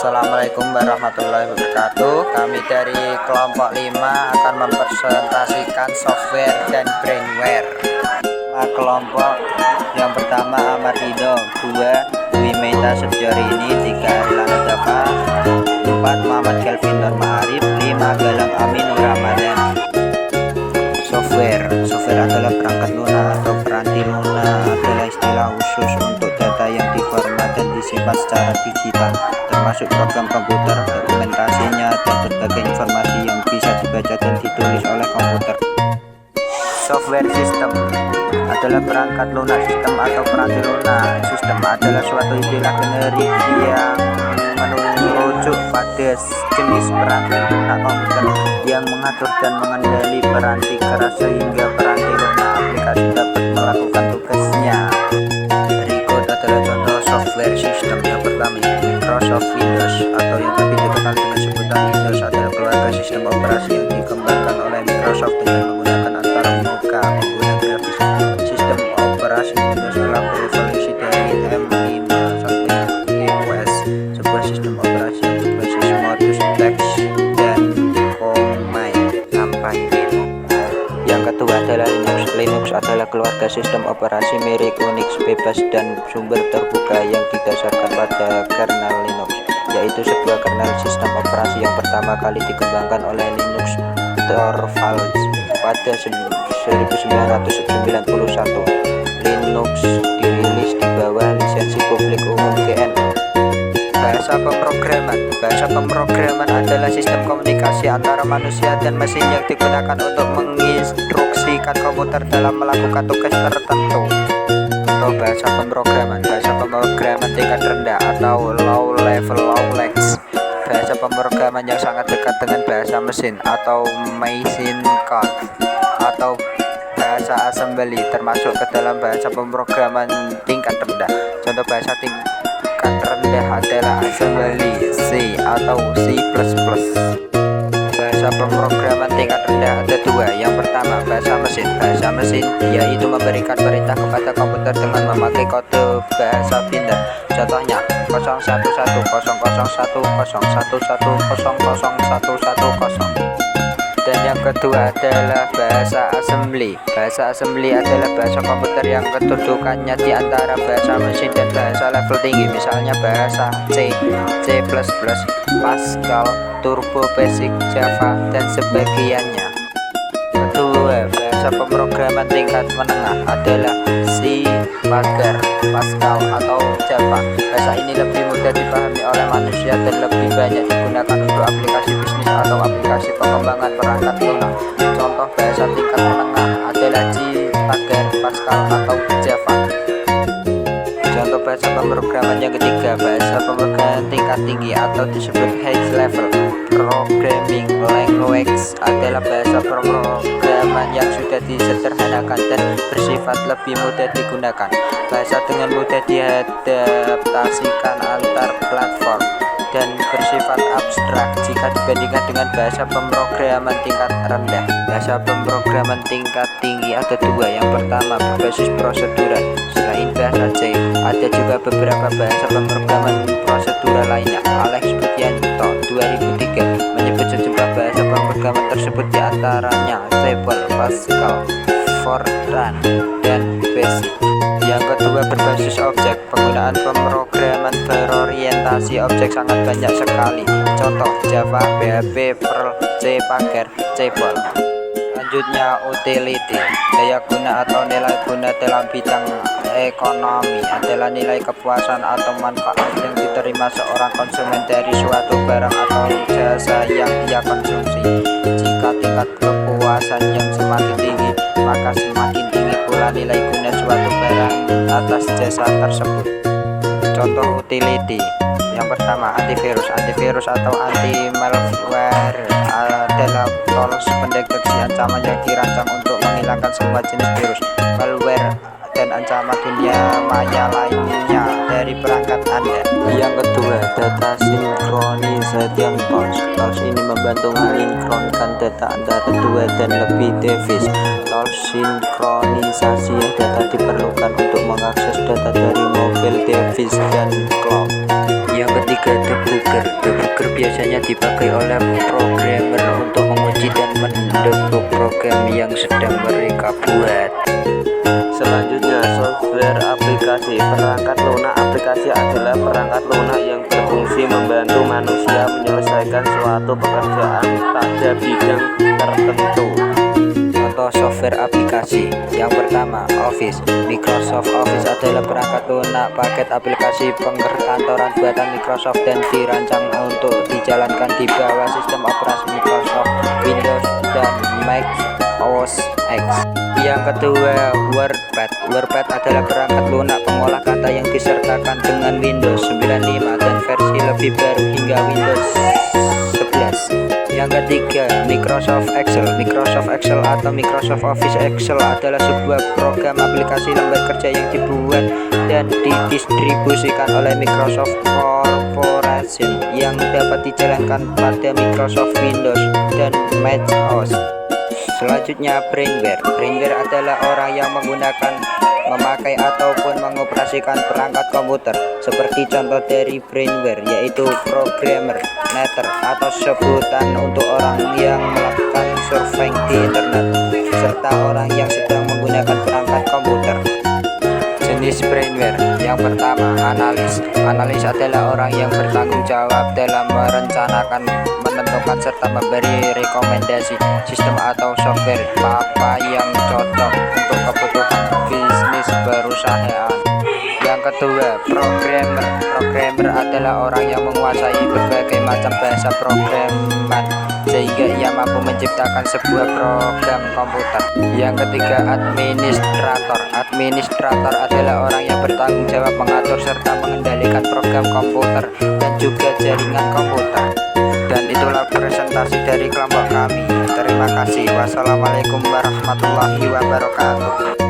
Assalamualaikum warahmatullahi wabarakatuh. Kami dari kelompok 5 akan mempresentasikan software dan brainware. Kelompok yang pertama Amardido, 2 Dwi Meta Subjorini, 3 Erlangga Dava, 4 Muhammad Kelvin Norma Arif, 5 Galang Amin Nur Ramadan. Software adalah perangkat lunak atau peranti lunak, adalah istilah khusus untuk data yang diformat dan disimpan secara digital, termasuk program komputer, dokumentasinya, dan berbagai informasi yang bisa dibaca dan ditulis oleh komputer. Software system adalah perangkat lunak. Sistem atau peranti lunak. Sistem adalah suatu istilah generik yang merujuk pada jenis peranti lunak komputer yang mengatur dan mengendali peranti keras sehingga peranti lunak aplikasi dapat melakukan tugasnya. Berikut adalah contoh software system. Yang pertama, Microsoft Windows atau yang lebih dikenal dengan sebutan Windows adalah keluarga sistem operasi yang dikembangkan oleh Microsoft dengan menggunakan antara muka pengguna grafis. Sistem operasi Windows telah berevolusi dari M5 sampai OS, sebuah sistem operasi yang berbasis modus text dan command sampai Linux. Yang kedua adalah Linux. Linux adalah keluarga sistem operasi mirip Unix, bebas dan sumber terbuka yang didasarkan pada kernel Linux, yaitu sebuah kernel sistem operasi yang pertama kali dikembangkan oleh Linus Torvalds pada 1991. Linux dirilis di bawah lisensi publik umum GNU. Bahasa pemrograman adalah sistem komunikasi antara manusia dan mesin yang digunakan untuk menginstruksikan komputer dalam melakukan tugas tertentu. Atau bahasa pemrograman tingkat rendah atau low level Lex. Bahasa pemrograman yang sangat dekat dengan bahasa mesin atau machine code atau bahasa assembly termasuk ke dalam bahasa pemrograman tingkat rendah. Contoh bahasa tingkat rendah adalah assembly C atau C++. Bahasa pemrograman tingkat rendah ada 2. Yang pertama, bahasa mesin yaitu memberikan perintah kepada komputer dengan memakai kode bahasa binder. Contohnya 01110010110010. Dan yang kedua adalah bahasa assembly. Bahasa assembly adalah bahasa komputer yang kedudukannya di antara bahasa mesin dan bahasa level tinggi, misalnya bahasa C, C++, Pascal, Turbo Basic, Java, dan sebagainya. Kedua, bahasa pemrograman tingkat menengah adalah C, Pagar, Pascal, atau Java. Bahasa ini lebih mudah dipahami oleh manusia dan lebih banyak digunakan untuk aplikasi bisnis atau aplikasi pengembangan perangkat lunak. Contoh bahasa tingkat menengah adalah C, Pagar, Pascal, atau Java. Contoh bahasa pemrograman yang ketiga, bahasa pemrograman tingkat tinggi atau disebut high level programming language adalah bahasa pemrograman yang sudah disederhanakan dan bersifat lebih mudah digunakan. Bahasa dengan mudah diadaptasikan antar platform dan bersifat abstrak jika dibandingkan dengan bahasa pemrograman tingkat rendah. Bahasa pemrograman tingkat tinggi ada 2. Yang pertama, berbasis prosedural. Selain bahasa C, ada juga beberapa bahasa pemrograman prosedural lainnya. Alex Budianto 2003 menyebut sejumlah bahasa pemrograman tersebut, diantaranya Ceple, Pascal, Fortran, dan Basic. Yang kedua, berbasis objek. Penggunaan pemrograman berorientasi objek sangat banyak sekali. Contoh Java, PHP, Perl, C, Pagar, Ceple. Selanjutnya, utility. Daya guna atau nilai guna dalam bidang ekonomi adalah nilai kepuasan atau manfaat yang diterima seorang konsumen dari suatu barang atau jasa yang ia konsumsi. Jika tingkat kepuasan yang semakin tinggi, maka semakin tinggi pula nilai guna suatu barang atas jasa tersebut. Contoh utility. Yang pertama, antivirus atau anti-malware adalah tools pendeteksi ancaman yang dirancang untuk menghilangkan semua jenis virus, malware, dan ancaman dunia maya lainnya dari perangkat Anda. Yang kedua, data synchronization tools. Tools ini membantu mensinkronkan data antara 2 dan lebih device. Tools sinkronisasi data diperlukan untuk mengakses data dari mobil, device, dan cloud. Yang ketiga, debugger. Debugger biasanya dipakai oleh programmer untuk menguji dan mendebug program yang sedang mereka buat. Selanjutnya, software aplikasi. Perangkat lunak aplikasi adalah perangkat lunak yang berfungsi membantu manusia menyelesaikan suatu pekerjaan pada bidang tertentu. Contoh software aplikasi. Yang pertama, Office. Microsoft Office adalah perangkat lunak paket aplikasi perkantoran buatan Microsoft dan dirancang untuk dijalankan di bawah sistem operasi Microsoft Windows dan Mac OS X. Yang kedua, WordPad. WordPad adalah perangkat lunak pengolah kata yang disertakan dengan Windows 95 dan versi lebih baru hingga Windows 11. Yang ketiga, Microsoft Excel. Microsoft Excel atau Microsoft Office Excel adalah sebuah program aplikasi lembar kerja yang dibuat dan didistribusikan oleh Microsoft Corporation yang dapat dijalankan pada Microsoft Windows dan Mac OS. Selanjutnya, Brainware. Brainware adalah orang yang memakai ataupun mengoperasikan perangkat komputer. Seperti contoh dari brainware yaitu programmer, netter atau sebutan untuk orang yang melakukan surfing di internet, serta orang yang sedang menggunakan perangkat komputer. Jenis brainware. Yang pertama, analis. Analis adalah orang yang bertanggung jawab dalam merencanakan, menentukan serta memberi rekomendasi sistem atau software apa yang cocok untuk kebutuhan bisnis perusahaan. Yang kedua, programmer. Programmer adalah orang yang menguasai berbagai macam bahasa programan sehingga ia mampu menciptakan sebuah program komputer. Yang ketiga, administrator. Administrator adalah orang yang bertanggung jawab mengatur serta mengendalikan program komputer dan juga jaringan komputer. Dan itulah presentasi dari kelompok kami. Terima kasih. Wassalamualaikum warahmatullahi wabarakatuh.